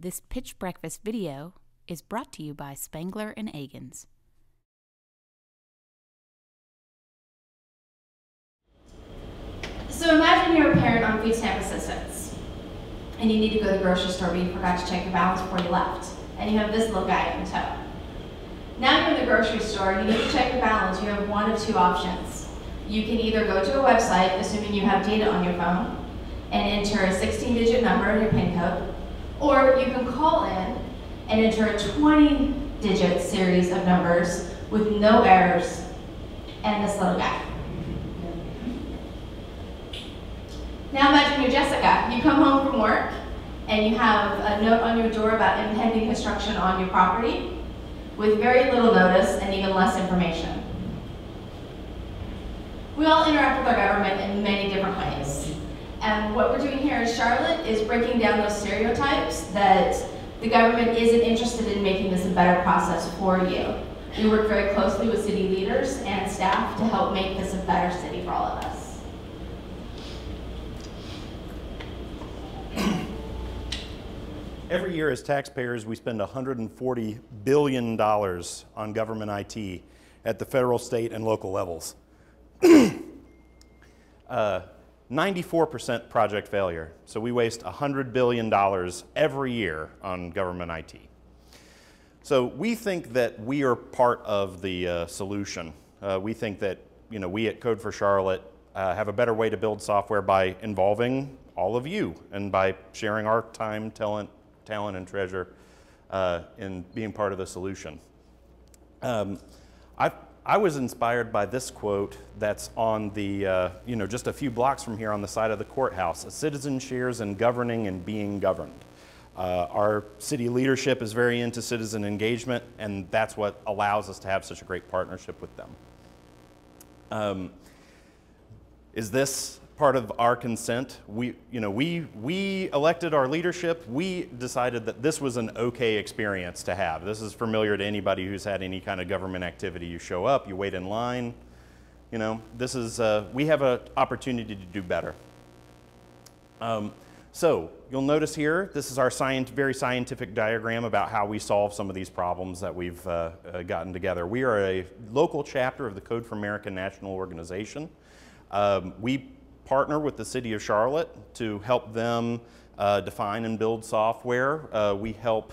This Pitch Breakfast video is brought to you by Spangler and Agins. So imagine you're a parent on food stamp assistance, and you need to go to the grocery store, but you forgot to check your balance before you left, and you have this little guy in tow. Now you're in the grocery store, and you need to check your balance. You have one of two options. You can either go to a website, assuming you have data on your phone, and enter a 16-digit number in your PIN code, or you can call in and enter a 20-digit series of numbers with no errors and this little guy. Now imagine you're Jessica. You come home from work and you have a note on your door about impending construction on your property with very little notice and even less information. We all interact with our government in many different ways. And what we're doing here in Charlotte is breaking down those stereotypes that the government isn't interested in making this a better process for you. We work very closely with city leaders and staff to help make this a better city for all of us. Every year as taxpayers, we spend $140 billion on government IT at the federal, state, and local levels. 94% project failure. So we waste $100 billion every year on government IT. So we think that we are part of the solution. We think that we at Code for Charlotte have a better way to build software by involving all of you and by sharing our time, talent, and treasure in being part of the solution. I was inspired by this quote that's on the, just a few blocks from here on the side of the courthouse. A citizen shares in governing and being governed. Our city leadership is very into citizen engagement, and that's what allows us to have such a great partnership with them. Is this part of our consent? We elected our leadership. We decided that this was an okay experience to have. This is familiar to anybody who's had any kind of government activity. You show up, you wait in line. This is, we have an opportunity to do better. So you'll notice here, this is our very scientific diagram about how we solve some of these problems that we've gotten together. We are a local chapter of the Code for America National Organization. We partner with the City of Charlotte to help them define and build software. We help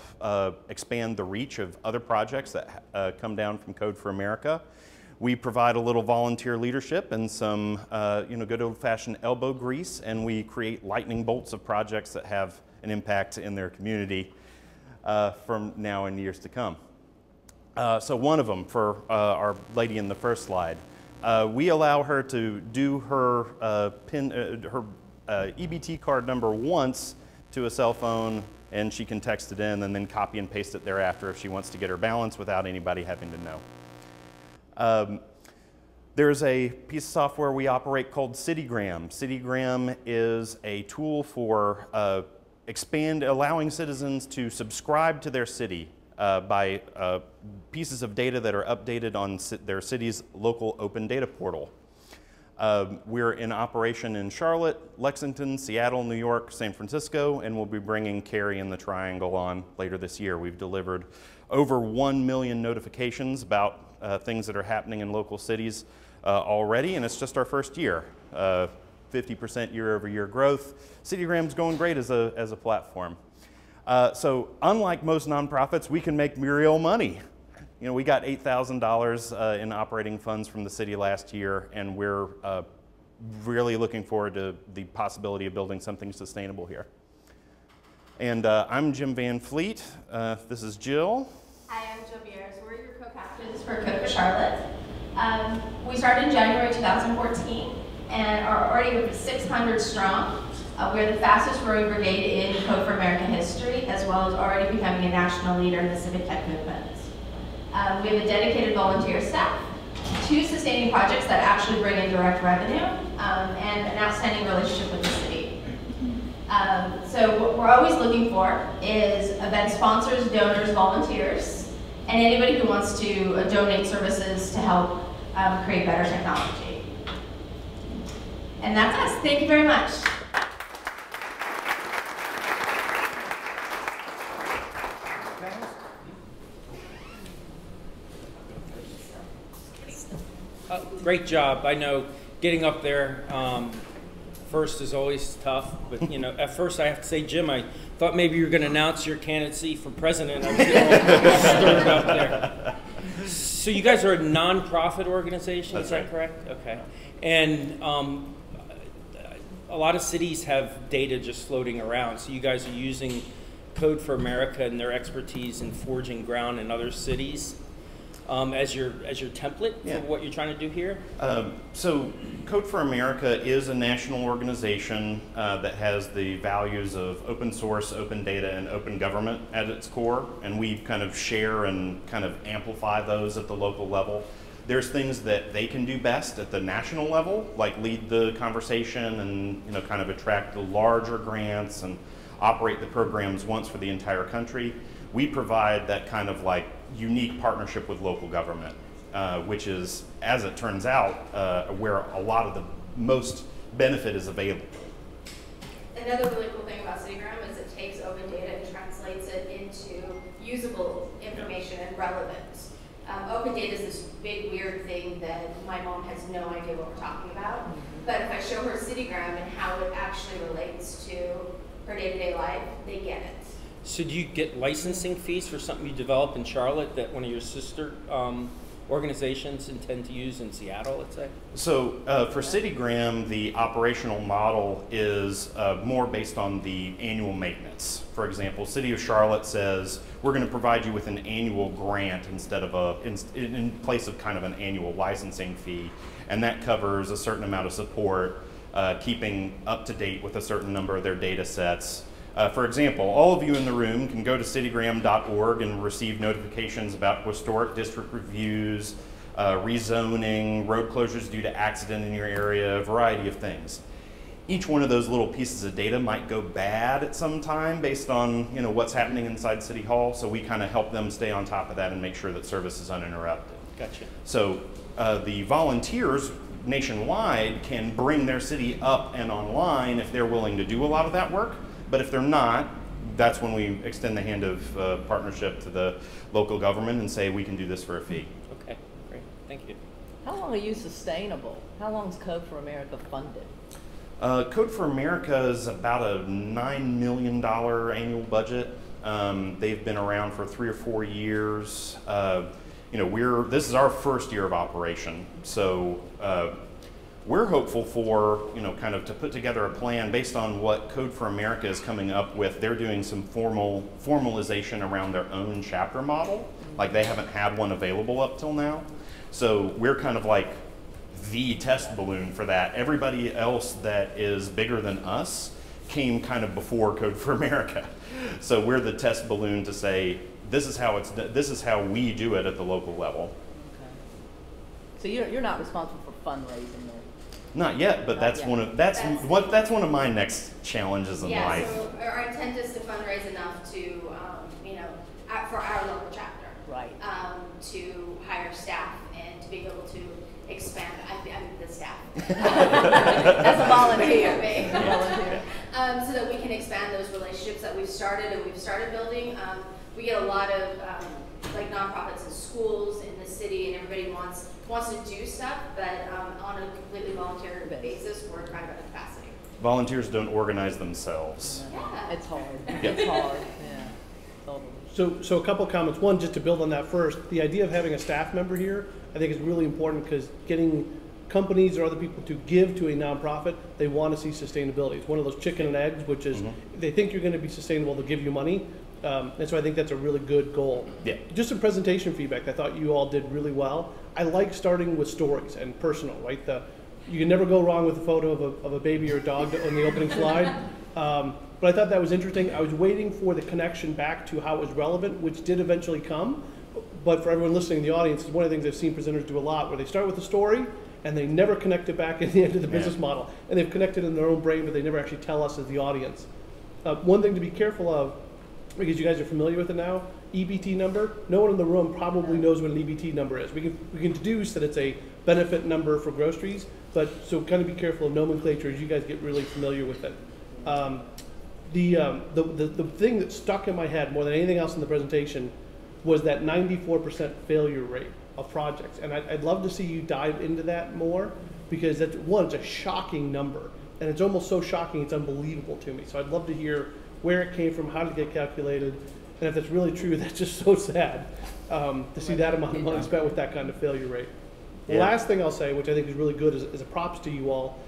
expand the reach of other projects that come down from Code for America. We provide a little volunteer leadership and some good old-fashioned elbow grease, and we create lightning bolts of projects that have an impact in their community from now and years to come. So one of them for our lady in the first slide. We allow her to do her EBT card number once to a cell phone, and she can text it in and then copy and paste it thereafter if she wants to get her balance without anybody having to know. There's a piece of software we operate called CityGram. CityGram is a tool for allowing citizens to subscribe to their city by pieces of data that are updated on their city's local open data portal. We're in operation in Charlotte, Lexington, Seattle, New York, San Francisco, and we'll be bringing Cary and the Triangle on later this year. We've delivered over 1 million notifications about things that are happening in local cities already, and it's just our first year. 50% year-over-year growth. CityGram's going great as a platform. So unlike most nonprofits, we can make real money. We got $8,000 in operating funds from the city last year, and we're really looking forward to the possibility of building something sustainable here. And I'm Jim Van Fleet. This is Jill. Hi, I'm Jill Bierce. We're your co-captains for Code for Charlotte. We started in January 2014 and are already over 600 strong. We're the fastest growing brigade in Code for America history, as well as already becoming a national leader in the civic tech movement. We have a dedicated volunteer staff, 2 sustaining projects that actually bring in direct revenue, and an outstanding relationship with the city. So what we're always looking for is event sponsors, donors, volunteers, and anybody who wants to donate services to help create better technology. And that's us. Thank you very much. great job. I know getting up there first is always tough, but at first I have to say, Jim, I thought maybe you were going to announce your candidacy for president. I was getting stirred up there. So you guys are a nonprofit organization, is that correct? Okay. And a lot of cities have data just floating around, so you guys are using Code for America and their expertise in forging ground in other cities as your template for what you're trying to do here? So Code for America is a national organization that has the values of open source, open data, and open government at its core, and we kind of share and kind of amplify those at the local level. There's things that they can do best at the national level, like lead the conversation and kind of attract the larger grants and operate the programs once for the entire country. We provide that kind of like unique partnership with local government, which is, as it turns out, where a lot of the most benefit is available. Another really cool thing about CityGram is it takes open data and translates it into usable information and relevance. Open data is this big weird thing that my mom has no idea what we're talking about. But if I show her CityGram and how it actually relates to her day-to-day life, they get it. So do you get licensing fees for something you develop in Charlotte that one of your sister organizations intend to use in Seattle, let's say? So for CityGram, the operational model is more based on the annual maintenance. For example, City of Charlotte says, we're going to provide you with an annual grant instead of in place of kind of an annual licensing fee. And that covers a certain amount of support, keeping up to date with a certain number of their data sets. For example, all of you in the room can go to citygram.org and receive notifications about historic district reviews, rezoning, road closures due to accident in your area, a variety of things. Each one of those little pieces of data might go bad at some time based on what's happening inside City Hall, so we kind of help them stay on top of that and make sure that service is uninterrupted. Gotcha. So the volunteers nationwide can bring their city up and online if they're willing to do a lot of that work. But if they're not, that's when we extend the hand of partnership to the local government and say we can do this for a fee. Okay, great, thank you. How long are you sustainable? How long is Code for America funded? Code for America is about a $9 million annual budget. They've been around for 3 or 4 years. This is our first year of operation, so we're hopeful for, kind of to put together a plan based on what Code for America is coming up with. They're doing some formalization around their own chapter model. Like they haven't had one available up till now. So we're kind of like the test balloon for that. Everybody else that is bigger than us came kind of before Code for America. So we're the test balloon to say, this is how we do it at the local level. Okay. So you're not responsible for fundraising, though? Not yet, but that's one of my next challenges in life. Yeah, so our intent is to fundraise enough to, for our local chapter. Right. To hire staff and to be able to expand. I'm the staff. That's a volunteer. Volunteer. So that we can expand those relationships that we've started building. We get a lot of like nonprofits and schools in the city, and everybody wants to do stuff, but on a completely volunteer basis, we're trying to capacity. Volunteers don't organize themselves. Yeah. It's hard. Yeah. It's hard. Yeah. Totally. So a couple of comments. One, just to build on that first, the idea of having a staff member here, I think is really important because getting companies or other people to give to a nonprofit, they want to see sustainability. It's one of those chicken and eggs, which is they think you're going to be sustainable, they'll give you money. And so I think that's a really good goal. Yeah. Just some presentation feedback. I thought you all did really well. I like starting with stories and personal, right? You can never go wrong with a photo of a baby or a dog on the opening slide. But I thought that was interesting. I was waiting for the connection back to how it was relevant, which did eventually come. But for everyone listening in the audience, it's one of the things I've seen presenters do a lot, where they start with the story and they never connect it back at the end of the business model. And they've connected in their own brain, but they never actually tell us as the audience. One thing to be careful of, because you guys are familiar with it now, EBT number. No one in the room probably knows what an EBT number is. We can deduce that it's a benefit number for groceries, but so kind of be careful of nomenclature as you guys get really familiar with it. The thing that stuck in my head more than anything else in the presentation was that 94% failure rate. of projects. And I'd love to see you dive into that more, because that's, one, it's a shocking number. And it's almost so shocking, it's unbelievable to me. So I'd love to hear where it came from, how did it get calculated, and if that's really true, that's just so sad to see that amount of money spent with that kind of failure rate. The last thing I'll say, which I think is really good, is a props to you all.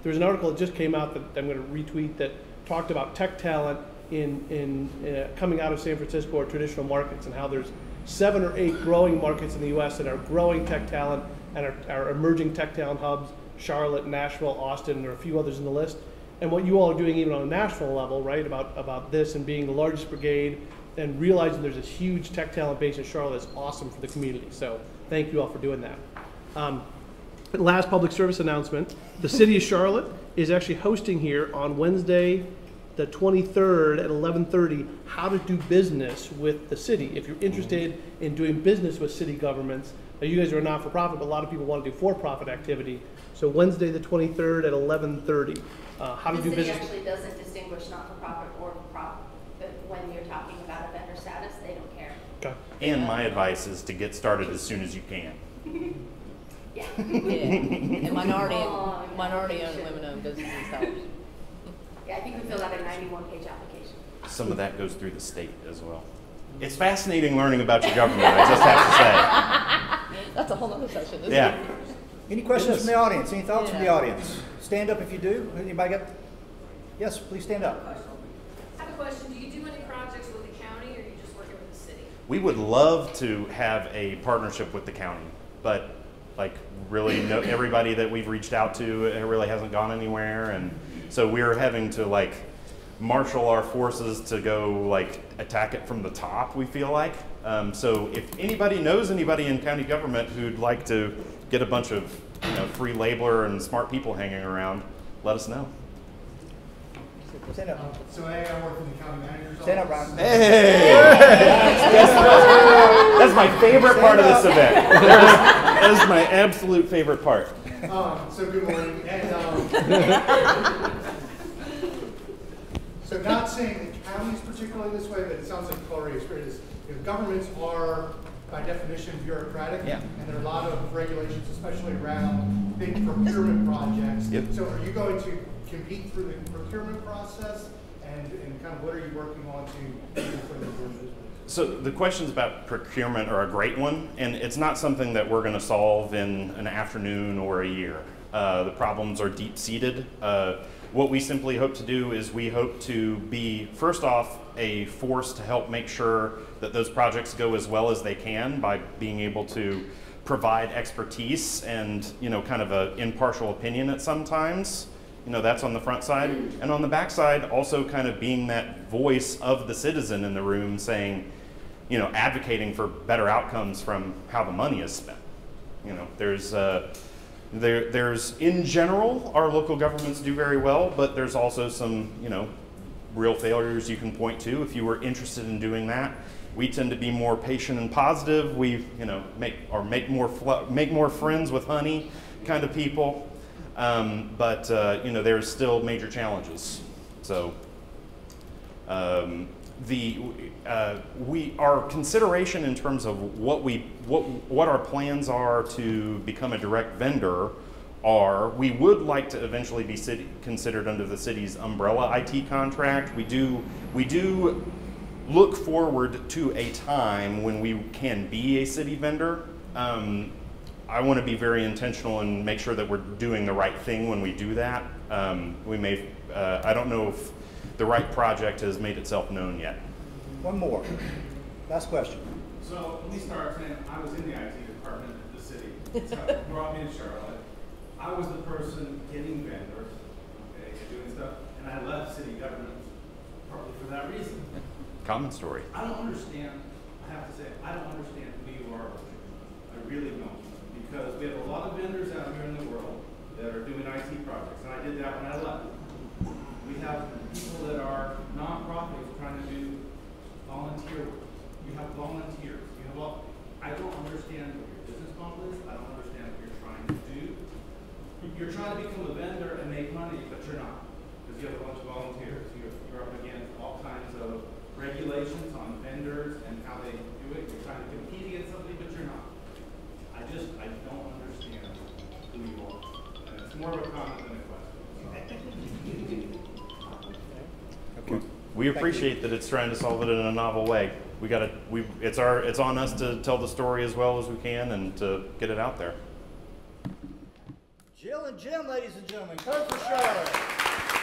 There's an article that just came out that I'm going to retweet that talked about tech talent coming out of San Francisco or traditional markets, and how there's 7 or 8 growing markets in the U.S. that are growing tech talent and are emerging tech talent hubs: Charlotte, Nashville, Austin, and there are a few others in the list. And what you all are doing even on a national level, right, about this and being the largest brigade and realizing there's this huge tech talent base in Charlotte is awesome for the community. So thank you all for doing that. Last public service announcement, the City of Charlotte is actually hosting here on Wednesday the 23rd at 11:30 how to do business with the city. If you're interested in doing business with city governments, now you guys are a not-for-profit, but a lot of people want to do for-profit activity. So Wednesday the 23rd at 11:30. How to do business. The city actually doesn't distinguish not-for-profit or for-profit, but when you're talking about a vendor status, they don't care. Okay. And my advice is to get started as soon as you can. Yeah. Yeah. And minority-owned, women-owned businesses helps. Yeah, I think we filled out a 91-page application. Some of that goes through the state as well. It's fascinating learning about your government, I just have to say. That's a whole other session, isn't Yeah. it? Any questions from the audience? Any thoughts from the audience? Stand up if you do. Anybody got? Yes, please stand up. I have a question. Do you do any projects with the county, or are you just working with the city? We would love to have a partnership with the county, but like really everybody that we've reached out to, it really hasn't gone anywhere, and so we're having to like marshal our forces to go like attack it from the top, we feel like. So if anybody knows anybody in county government who'd like to get a bunch of free labeler and smart people hanging around, let us know. Stand up. So I work in the county manager's office. Stand up, Ron. Hey! That's my favorite part of this event. That is my absolute favorite part. So good morning. And, so not saying the county is particularly this way, but it sounds like Colorado is. Governments are, by definition, bureaucratic, and there are a lot of regulations, especially around big procurement projects. Yep. So are you going to compete through the procurement process, and kind of what are you working on to do for the business? So the questions about procurement are a great one, and it's not something that we're going to solve in an afternoon or a year. The problems are deep-seated. What we simply hope to do is we hope to be, first off, a force to help make sure that those projects go as well as they can by being able to provide expertise and kind of an impartial opinion at some times. That's on the front side. And on the back side, also kind of being that voice of the citizen in the room saying, advocating for better outcomes from how the money is spent. There's in general, our local governments do very well, but there's also some, real failures you can point to. If you were interested in doing that, we tend to be more patient and positive. We, make more friends with honey kind of people. But there's still major challenges. So our consideration in terms of what our plans are to become a direct vendor are, we would like to eventually be considered under the city's umbrella IT contract. We do look forward to a time when we can be a city vendor. I want to be very intentional and make sure that we're doing the right thing when we do that. I don't know if the right project has made itself known yet. One more. Last question. So let me start saying I was in the IT department at the city. So it brought me to Charlotte. I was the person getting vendors, okay, doing stuff, and I left city government partly for that reason. Common story. I don't understand, I have to say, I don't understand who you are. I really don't. Because we have a lot of vendors out here in the world that are doing IT projects, and I did that when I left. We have people that are nonprofits trying to do volunteer work. You have volunteers. I don't understand what your business model is. I don't understand what you're trying to do. You're trying to become a vendor and make money, but you're not. Because you have a bunch of volunteers. You're up against all kinds of regulations on vendors and how they do it. You're trying to compete against somebody, but you're not. more of a comment than a question. We appreciate that it's trying to solve it in a novel way. It's on us to tell the story as well as we can and to get it out there. Jill and Jim, ladies and gentlemen, Code for Charlotte.